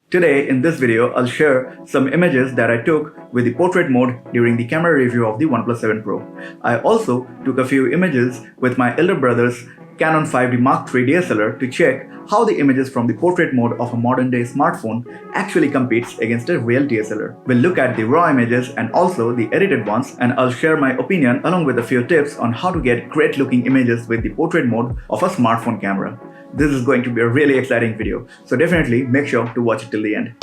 Today in this video, I'll share some images that I took with the portrait mode during the camera review of the OnePlus 7 Pro. I also took a few images with my elder brother's Canon 5D Mark III DSLR to check how the images from the portrait mode of a modern day smartphone actually competes against a real DSLR. We'll look at the raw images and also the edited ones, and I'll share my opinion along with a few tips on how to get great looking images with the portrait mode of a smartphone camera. This is going to be a really exciting video, so definitely make sure to watch it till the end.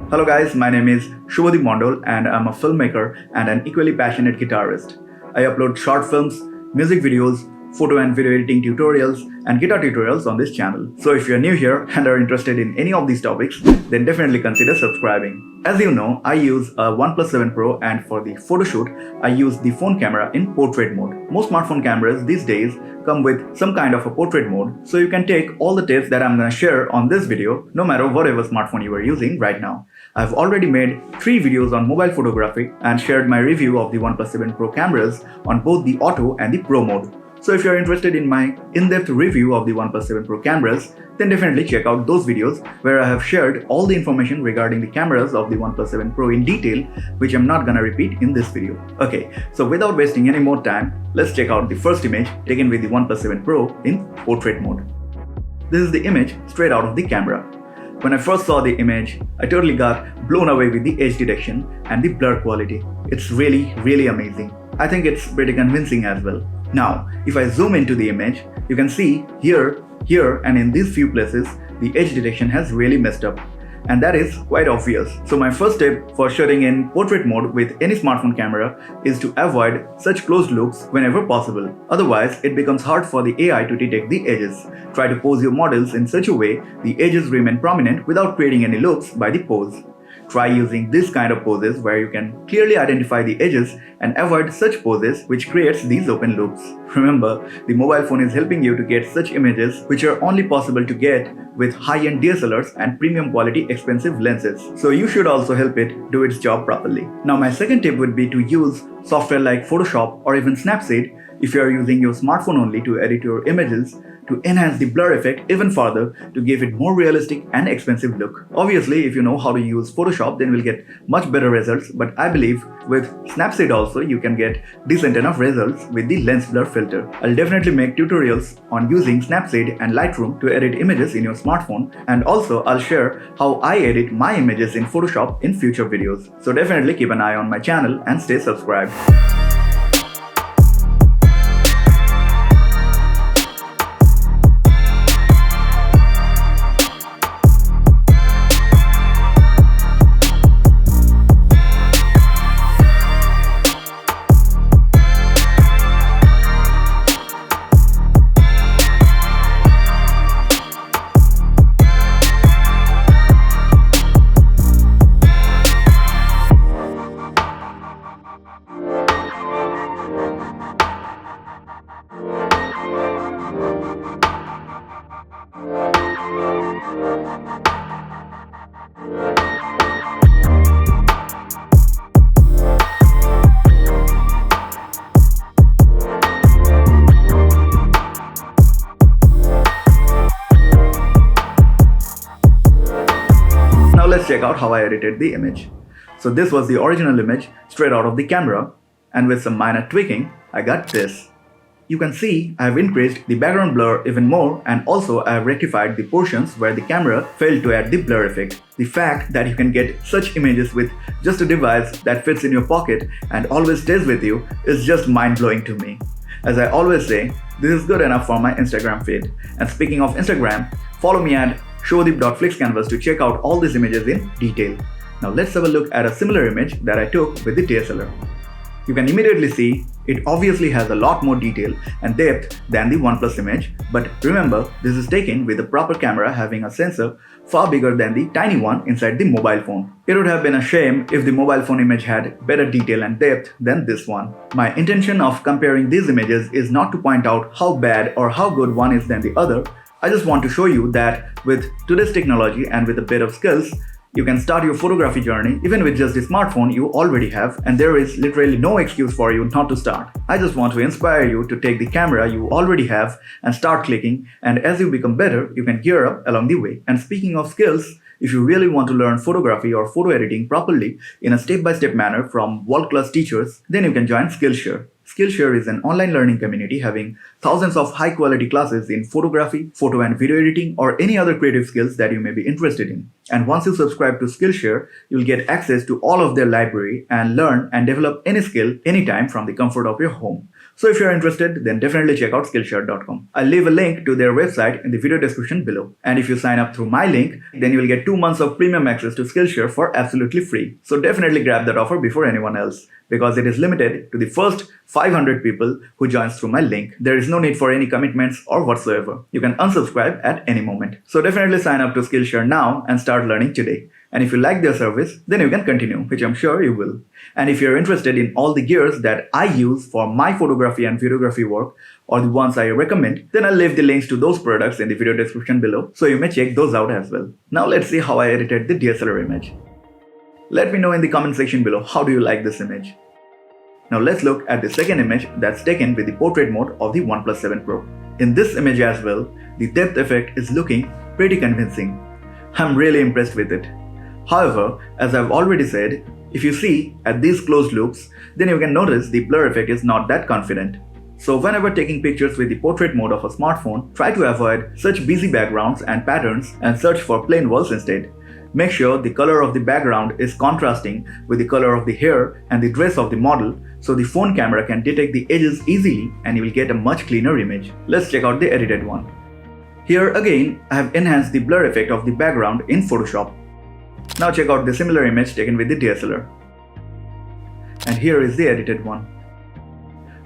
Hello guys, my name is Shubhadeep Mondal and I'm a filmmaker and an equally passionate guitarist. I upload short films, music videos, photo and video editing tutorials and guitar tutorials on this channel. So if you're new here and are interested in any of these topics, then definitely consider subscribing. As you know, I use a OnePlus 7 Pro and for the photo shoot, I use the phone camera in portrait mode. Most smartphone cameras these days come with some kind of a portrait mode, so you can take all the tips that I'm gonna share on this video no matter whatever smartphone you are using right now. I've already made 3 videos on mobile photography and shared my review of the OnePlus 7 Pro cameras on both the Auto and the Pro mode. So if you're interested in my in-depth review of the OnePlus 7 Pro cameras, then definitely check out those videos where I have shared all the information regarding the cameras of the OnePlus 7 Pro in detail, which I'm not gonna repeat in this video. Okay, so without wasting any more time, let's check out the first image taken with the OnePlus 7 Pro in portrait mode. This is the image straight out of the camera. When I first saw the image, I totally got blown away with the edge detection and the blur quality. It's really amazing. I think it's pretty convincing as well. Now, if I zoom into the image, you can see here, and in these few places, the edge detection has really messed up. And that is quite obvious. So my first tip for shooting in portrait mode with any smartphone camera is to avoid such closed looks whenever possible. Otherwise, it becomes hard for the AI to detect the edges. Try to pose your models in such a way the edges remain prominent without creating any looks by the pose. Try using this kind of poses where you can clearly identify the edges and avoid such poses which creates these open loops. Remember, the mobile phone is helping you to get such images which are only possible to get with high-end DSLRs and premium quality expensive lenses. So you should also help it do its job properly. Now my second tip would be to use software like Photoshop or even Snapseed if you are using your smartphone only to edit your images to enhance the blur effect even further to give it more realistic and expensive look. Obviously, if you know how to use Photoshop, then we'll get much better results, but I believe with Snapseed also you can get decent enough results with the lens blur filter. I'll definitely make tutorials on using Snapseed and Lightroom to edit images in your smartphone, and also I'll share how I edit my images in Photoshop in future videos. So definitely keep an eye on my channel and stay subscribed. Let's check out how I edited the image. So this was the original image straight out of the camera, and with some minor tweaking, I got this. You can see I have increased the background blur even more, and also I have rectified the portions where the camera failed to add the blur effect. The fact that you can get such images with just a device that fits in your pocket and always stays with you is just mind-blowing to me. As I always say, this is good enough for my Instagram feed. And speaking of Instagram, follow me at shubhadeep.flixcanvas to check out all these images in detail. Now let's have a look at a similar image that I took with the DSLR. You can immediately see it obviously has a lot more detail and depth than the OnePlus image, but remember, this is taken with the proper camera having a sensor far bigger than the tiny one inside the mobile phone. It would have been a shame if the mobile phone image had better detail and depth than this one. My intention of comparing these images is not to point out how bad or how good one is than the other. I just want to show you that with today's technology and with a bit of skills, you can start your photography journey even with just the smartphone you already have, and there is literally no excuse for you not to start. I just want to inspire you to take the camera you already have and start clicking, and as you become better, you can gear up along the way. And speaking of skills, if you really want to learn photography or photo editing properly in a step-by-step manner from world-class teachers, then you can join Skillshare. Skillshare is an online learning community having thousands of high-quality classes in photography, photo and video editing, or any other creative skills that you may be interested in. And once you subscribe to Skillshare, you'll get access to all of their library and learn and develop any skill anytime from the comfort of your home. So if you're interested, then definitely check out Skillshare.com. I'll leave a link to their website in the video description below. And if you sign up through my link, then you will get 2 months of premium access to Skillshare for absolutely free. So definitely grab that offer before anyone else, because it is limited to the first 500 people who joins through my link. There is no need for any commitments or whatsoever. You can unsubscribe at any moment. So definitely sign up to Skillshare now and start learning today. And if you like their service, then you can continue, which I'm sure you will. And if you're interested in all the gears that I use for my photography and videography work, or the ones I recommend, then I'll leave the links to those products in the video description below, so you may check those out as well. Now let's see how I edited the DSLR image. Let me know in the comment section below how do you like this image. Now let's look at the second image that's taken with the portrait mode of the OnePlus 7 Pro. In this image as well, the depth effect is looking pretty convincing. I'm really impressed with it. However, as I've already said, if you see at these closed loops, then you can notice the blur effect is not that confident. So whenever taking pictures with the portrait mode of a smartphone, try to avoid such busy backgrounds and patterns and search for plain walls instead. Make sure the color of the background is contrasting with the color of the hair and the dress of the model, so the phone camera can detect the edges easily and you will get a much cleaner image. Let's check out the edited one. Here again, I have enhanced the blur effect of the background in Photoshop. Now check out the similar image taken with the DSLR. And here is the edited one.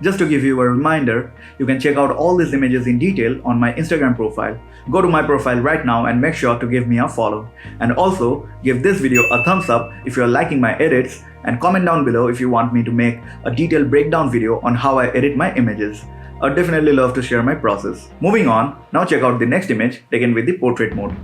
Just to give you a reminder, you can check out all these images in detail on my Instagram profile. Go to my profile right now and make sure to give me a follow. And also, give this video a thumbs up if you are liking my edits, and comment down below if you want me to make a detailed breakdown video on how I edit my images. I'd definitely love to share my process. Moving on, now check out the next image taken with the portrait mode.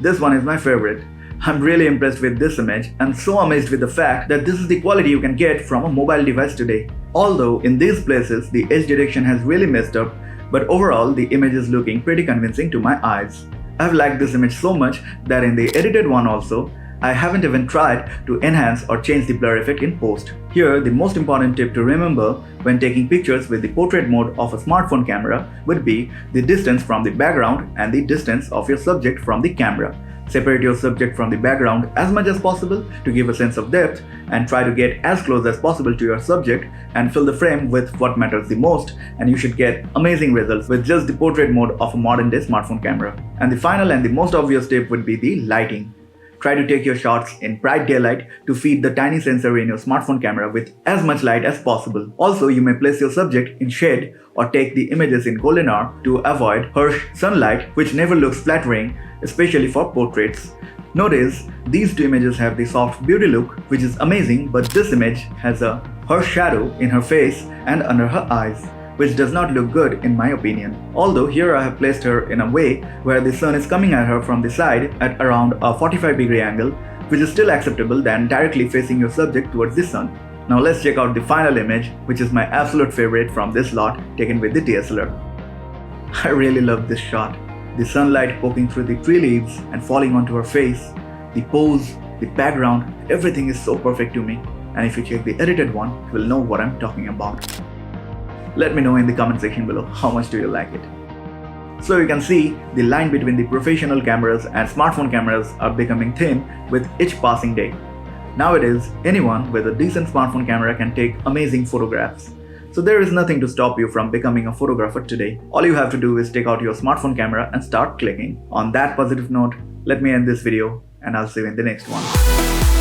This one is my favorite. I'm really impressed with this image and so amazed with the fact that this is the quality you can get from a mobile device today. Although in these places the edge detection has really messed up, but overall the image is looking pretty convincing to my eyes. I've liked this image so much that in the edited one also, I haven't even tried to enhance or change the blur effect in post. Here, the most important tip to remember when taking pictures with the portrait mode of a smartphone camera would be the distance from the background and the distance of your subject from the camera. Separate your subject from the background as much as possible to give a sense of depth, and try to get as close as possible to your subject and fill the frame with what matters the most, and you should get amazing results with just the portrait mode of a modern day smartphone camera. And the final and the most obvious tip would be the lighting. Try to take your shots in bright daylight to feed the tiny sensor in your smartphone camera with as much light as possible. Also, you may place your subject in shade or take the images in golden hour to avoid harsh sunlight, which never looks flattering, especially for portraits. Notice these two images have the soft beauty look, which is amazing, but this image has a harsh shadow in her face and under her eyes, which does not look good in my opinion. Although here I have placed her in a way where the sun is coming at her from the side at around a 45-degree angle, which is still acceptable than directly facing your subject towards the sun. Now let's check out the final image, which is my absolute favorite from this lot taken with the DSLR. I really love this shot. The sunlight poking through the tree leaves and falling onto her face, the pose, the background, everything is so perfect to me. And if you check the edited one, you will know what I'm talking about. Let me know in the comment section below how much do you like it. So you can see the line between the professional cameras and smartphone cameras are becoming thin with each passing day. Nowadays, anyone with a decent smartphone camera can take amazing photographs. So there is nothing to stop you from becoming a photographer today. All you have to do is take out your smartphone camera and start clicking. On that positive note, let me end this video and I'll see you in the next one.